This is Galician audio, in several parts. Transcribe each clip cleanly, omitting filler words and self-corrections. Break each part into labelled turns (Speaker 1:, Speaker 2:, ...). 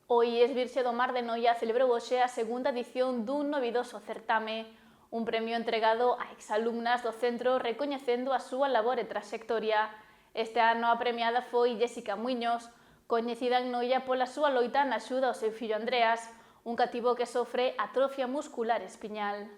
Speaker 1: O IES Virxe do Mar de Noia celebrou hoxe a segunda edición dun novidoso certame, un premio entregado a exalumnas do centro recoñecendo a súa labor e traxectoria. Este ano a premiada foi Jéssica Muiños, coñecida en Noia pola súa loita na axuda ao seu fillo Andreas, un cativo que sofre atrofia muscular espiñal.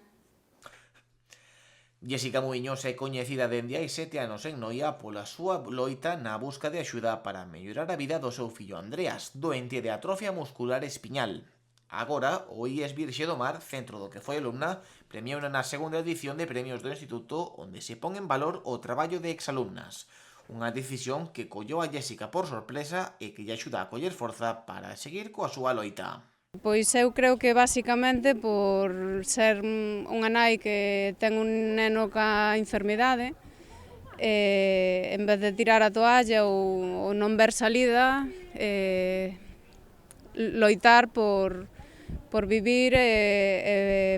Speaker 2: Jéssica Muiños é coñecida dende hai 7 anos en Noia pola súa loita na busca de axuda para mellorar a vida do seu fillo Andreas, doente de atrofia muscular espiñal. Agora, o IES Virxe do Mar, centro do que foi alumna, premiouna na segunda edición de premios do Instituto onde se pon en valor o traballo de exalumnas. Unha decisión que collou a Jéssica por sorpresa e que lle axuda a coller forza para seguir coa súa loita.
Speaker 3: Pois eu creo que basicamente por ser unha nai que ten un neno ca enfermidade, en vez de tirar a toalla ou non ver salida, loitar por vivir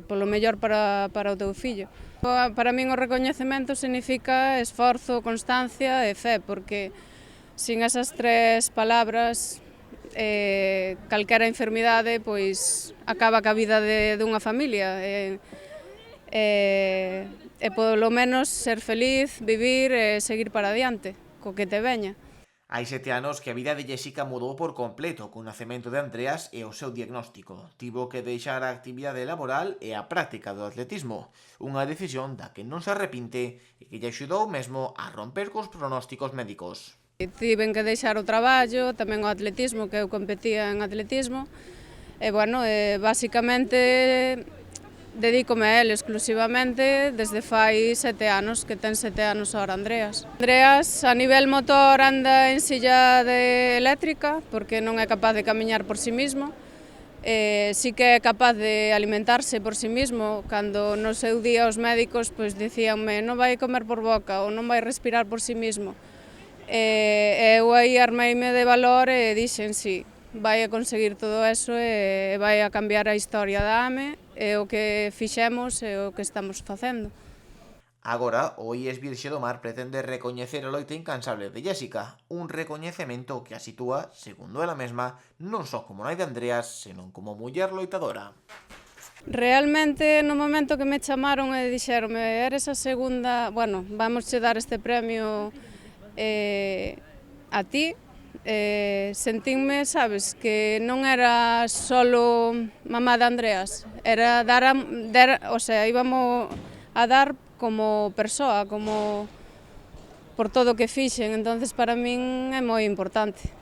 Speaker 3: polo mellor para o teu fillo. Para min o recoñecemento significa esforzo, constancia e fe, porque sin esas tres palabras calquera enfermidade pois acaba ca vida dunha familia e polo menos ser feliz, vivir e seguir para adiante co que te veña.
Speaker 2: Hai 7 anos que a vida de Jéssica mudou por completo co nacemento de Andreas e o seu diagnóstico. Tivo que deixar a actividade laboral e a práctica do atletismo, unha decisión da que non se arrepinte e que lle axudou mesmo a romper cos pronósticos médicos.
Speaker 3: Tiven que deixar o traballo, tamén o atletismo, que eu competía en atletismo, e, bueno, basicamente dedícome a él exclusivamente desde fai 7 anos, que ten 7 anos ahora Andreas. Andreas a nivel motor anda en silla eléctrica, porque non é capaz de camiñar por si mismo, sí que é capaz de alimentarse por si mismo. Cando no seu día os médicos pois dicíanme non vai comer por boca ou non vai respirar por si mismo. Eu aí armeime de valor e dixen sí, vai a conseguir todo eso e vai a cambiar a historia da AME e o que fixemos e o que estamos facendo.
Speaker 2: Agora, o IES Virxe do Mar pretende recoñecer a loita incansable de Jéssica, un recoñecemento que a sitúa, segundo ela mesma, non só como nai de Andreas, senón como muller loitadora.
Speaker 3: Realmente, no momento que me chamaron e dixeronme eres a segunda, bueno, vamos che dar este premio a ti, sentinme, sabes, que non era solo mamá de Andreas, era o sea, íbamos a dar como persoa, como por todo o que fixen, entonces para min é moi importante.